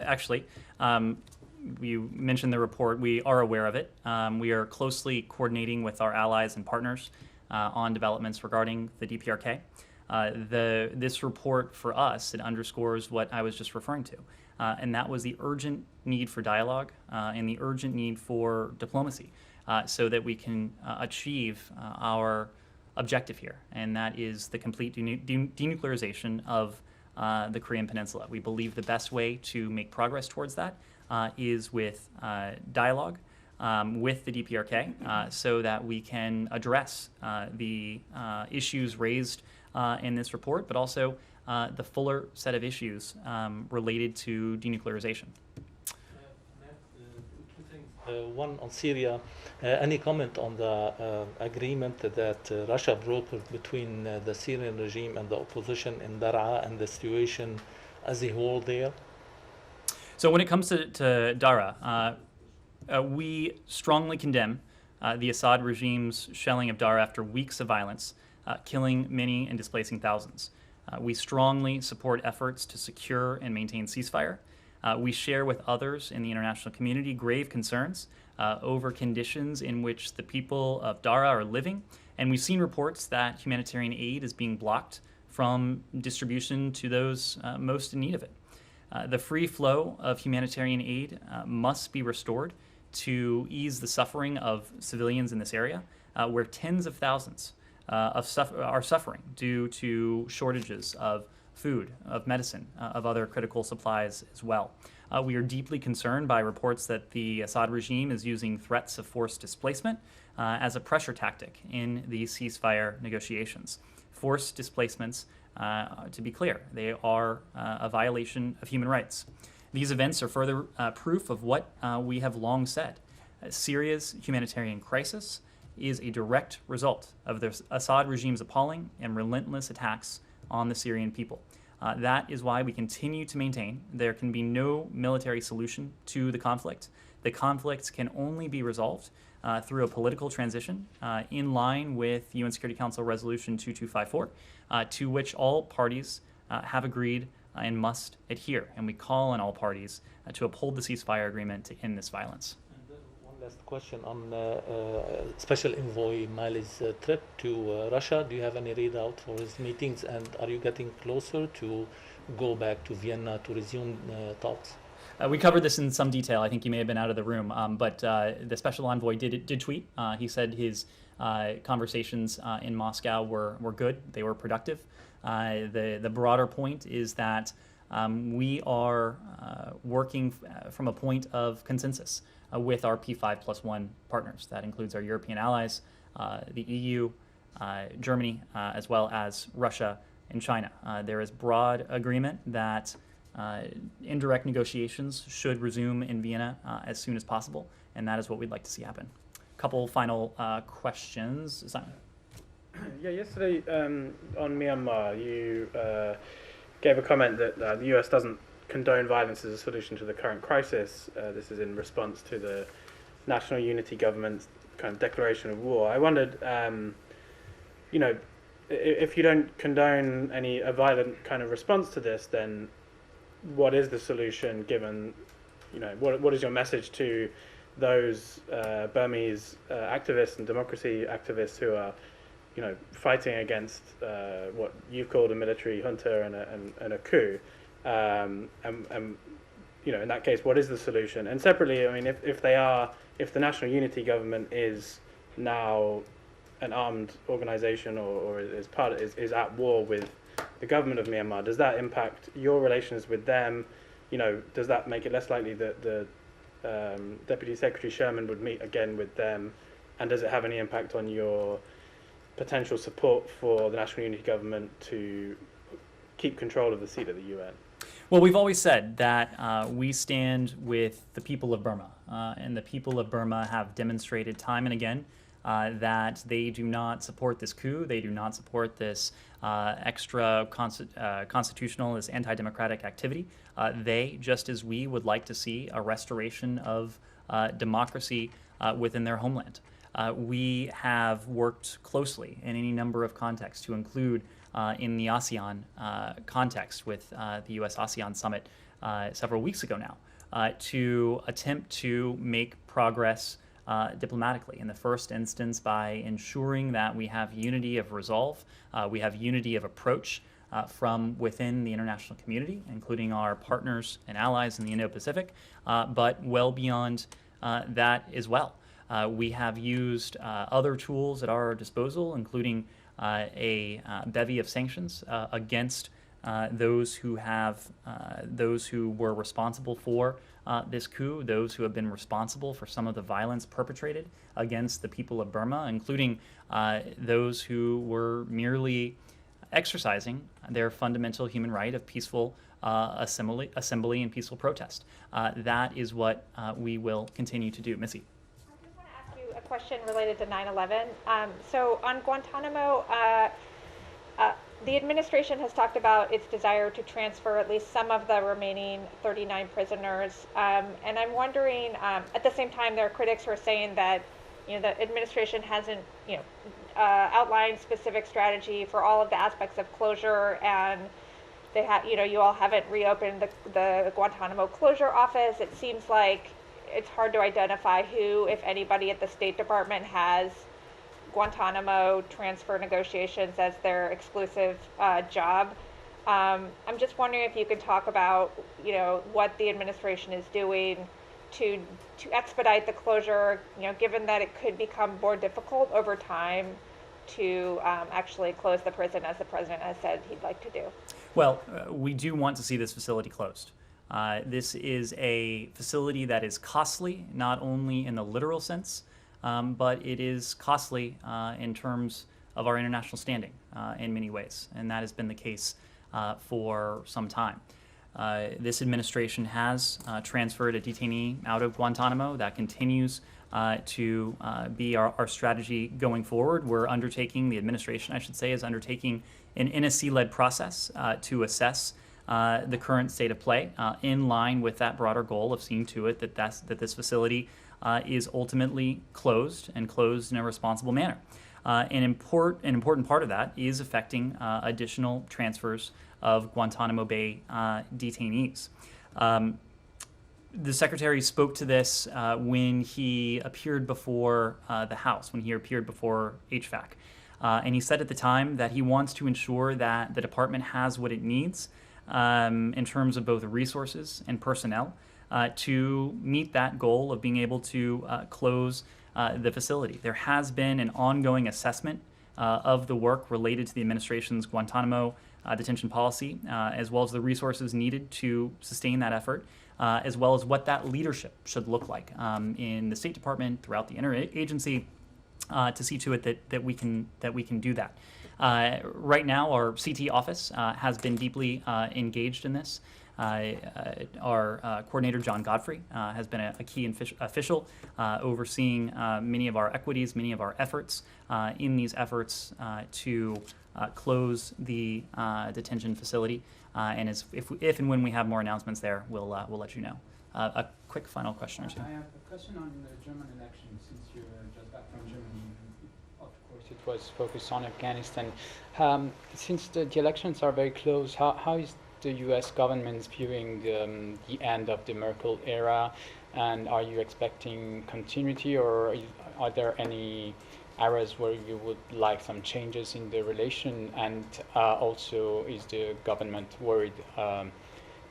Actually, you mentioned the report. We are aware of it. We are closely coordinating with our allies and partners on developments regarding the DPRK. This report for us, it underscores what I was just referring to, and that was the urgent need for dialogue and the urgent need for diplomacy so that we can achieve our objective here, and that is the complete denuclearization of the Korean Peninsula. We believe the best way to make progress towards that is with dialogue with the DPRK so that we can address the issues raised in this report, but also the fuller set of issues related to denuclearization. Two things. One on Syria. Any comment on the agreement that Russia brokered between the Syrian regime and the opposition in Daraa and the situation as a whole there? So when it comes to Daraa, we strongly condemn the Assad regime's shelling of Daraa after weeks of violence, killing many and displacing thousands. We strongly support efforts to secure and maintain ceasefire. We share with others in the international community grave concerns over conditions in which the people of Daraa are living, and we've seen reports that humanitarian aid is being blocked from distribution to those most in need of it. The free flow of humanitarian aid must be restored to ease the suffering of civilians in this area, where tens of thousands are suffering due to shortages of food, of medicine, of other critical supplies as well. We are deeply concerned by reports that the Assad regime is using threats of forced displacement as a pressure tactic in the ceasefire negotiations. Forced displacements, to be clear, they are a violation of human rights. These events are further proof of what we have long said. Syria's humanitarian crisis is a direct result of the Assad regime's appalling and relentless attacks on the Syrian people. That is why we continue to maintain there can be no military solution to the conflict. The conflicts can only be resolved through a political transition in line with UN Security Council Resolution 2254, to which all parties have agreed and must adhere. And we call on all parties to uphold the ceasefire agreement to end this violence. And then one last question on Special Envoy Malley's trip to Russia. Do you have any readout for his meetings, and are you getting closer to go back to Vienna to resume talks? We covered this in some detail. I think you may have been out of the room, but the special envoy did tweet. He said his conversations in Moscow were good. They were productive. The broader point is that we are working from a point of consensus with our P5+1 partners. That includes our European allies, the EU, Germany, as well as Russia and China. There is broad agreement that indirect negotiations should resume in Vienna as soon as possible, and that is what we'd like to see happen. Couple final questions. Simon. Yeah, yesterday on Myanmar, you gave a comment that the US doesn't condone violence as a solution to the current crisis. This is in response to the National Unity Government's kind of declaration of war. I wondered, if you don't condone a violent kind of response to this, then what is the solution given, what is your message to those Burmese activists and democracy activists who are, fighting against what you've called a military junta and a coup? In that case, what is the solution? And separately, I mean, if the National Unity Government is now an armed organization or is at war with the government of Myanmar, does that impact your relations with them? Does that make it less likely that the Deputy Secretary Sherman would meet again with them? And does it have any impact on your potential support for the National Unity Government to keep control of the seat at the UN? Well, we've always said that we stand with the people of Burma, and the people of Burma have demonstrated time and again that they do not support this coup. They do not support this constitutional, this anti-democratic activity. They, just as we, would like to see a restoration of democracy within their homeland. We have worked closely in any number of contexts, to include in the ASEAN context with the U.S. ASEAN summit several weeks ago now, to attempt to make progress diplomatically. In the first instance, by ensuring that we have unity of resolve, we have unity of approach from within the international community, including our partners and allies in the Indo-Pacific, but well beyond that as well. We have used other tools at our disposal, including a bevy of sanctions against those who were responsible for this coup, those who have been responsible for some of the violence perpetrated against the people of Burma, including those who were merely exercising their fundamental human right of peaceful assembly and peaceful protest. That is what we will continue to do. Missy. A question related to 9/11. So on Guantanamo, the administration has talked about its desire to transfer at least some of the remaining 39 prisoners. And I'm wondering, at the same time, there are critics who are saying that, the administration hasn't, outlined specific strategy for all of the aspects of closure, and they have, you all haven't reopened the Guantanamo closure office. It seems like it's hard to identify who, if anybody, at the State Department has Guantanamo transfer negotiations as their exclusive job. I'm just wondering if you could talk about, what the administration is doing to expedite the closure, given that it could become more difficult over time to actually close the prison, as the president has said he'd like to do. Well, we do want to see this facility closed. This is a facility that is costly, not only in the literal sense, but it is costly in terms of our international standing in many ways, and that has been the case for some time. This administration has transferred a detainee out of Guantanamo. That continues to be our strategy going forward. The administration, I should say, is undertaking an NSC-led process to assess the current state of play, in line with that broader goal of seeing to it that this facility is ultimately closed and closed in a responsible manner. An important part of that is affecting additional transfers of Guantanamo Bay detainees. The Secretary spoke to this when he appeared before the House, when he appeared before HVAC. And he said at the time that he wants to ensure that the department has what it needs in terms of both resources and personnel to meet that goal of being able to close the facility. There has been an ongoing assessment of the work related to the administration's Guantanamo detention policy, as well as the resources needed to sustain that effort, as well as what that leadership should look like in the State Department, throughout the interagency, to see to it that we can do that. Right now, our CT office has been deeply engaged in this. Our coordinator, John Godfrey, has been a key official overseeing many of our equities, many of our efforts in these efforts to close the detention facility. And if and when we have more announcements there, we'll let you know. A quick final question or two. I have a question on the German election, since you're just back from Germany. Of course, it was focused on Afghanistan. Since the elections are very close, how is the U.S. government viewing the end of the Merkel era, and are you expecting continuity, or are there any areas where you would like some changes in the relation? And also, is the government worried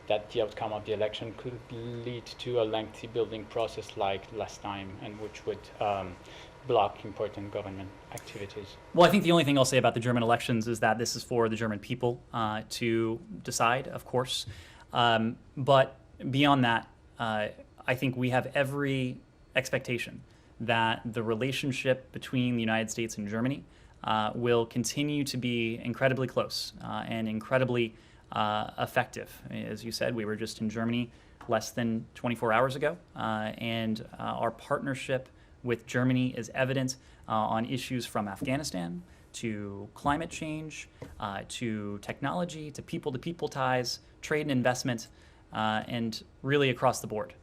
that the outcome of the election could lead to a lengthy building process like last time, and which would block important government activities? Well, I think the only thing I'll say about the German elections is that this is for the German people to decide, of course. But beyond that, I think we have every expectation that the relationship between the United States and Germany will continue to be incredibly close and incredibly effective. As you said, we were just in Germany less than 24 hours ago, and our partnership with Germany is evident on issues from Afghanistan to climate change, to technology, to people ties, trade and investment, and really across the board.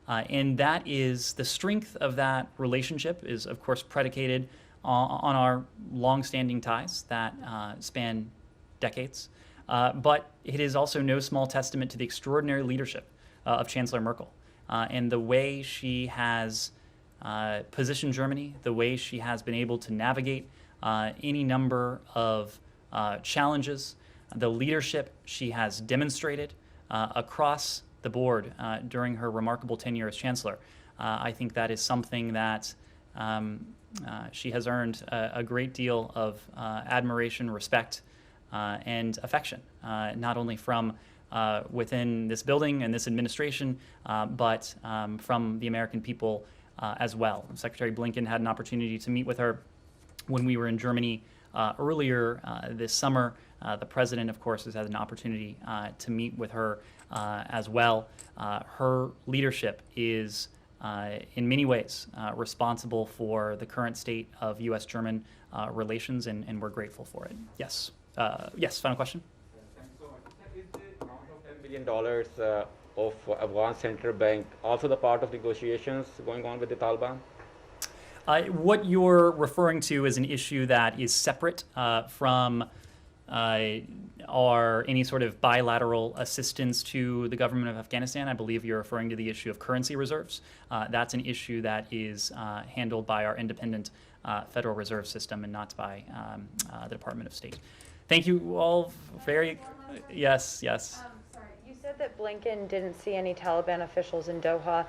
And that is the strength of that relationship is, of course, predicated on our long-standing ties that span decades. But it is also no small testament to the extraordinary leadership of Chancellor Merkel and the way she has positioned Germany, the way she has been able to navigate any number of challenges, the leadership she has demonstrated across the board during her remarkable tenure as Chancellor. I think that is something that she has earned a great deal of admiration, respect, and affection, not only from within this building and this administration, but from the American people as well. Secretary Blinken had an opportunity to meet with her when we were in Germany earlier this summer. The president, of course, has had an opportunity to meet with her as well. Her leadership is, in many ways, responsible for the current state of U.S.-German relations, and we're grateful for it. Yes. Yes, final question? Thanks so much. Is the amount of $10 billion of Afghan Central Bank also the part of negotiations going on with the Taliban? What you're referring to is an issue that is separate from any sort of bilateral assistance to the government of Afghanistan. I believe you're referring to the issue of currency reserves. That's an issue that is handled by our independent Federal Reserve System and not by the Department of State. Thank you all very, yes. Sorry, you said that Blinken didn't see any Taliban officials in Doha.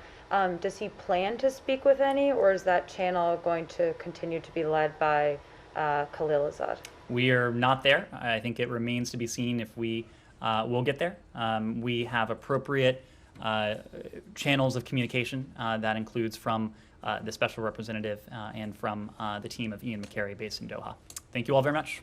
Does he plan to speak with any, or is that channel going to continue to be led by Khalilzad? We are not there. I think it remains to be seen if we will get there. We have appropriate channels of communication that includes from the special representative and from the team of Ian McCary based in Doha. Thank you all very much.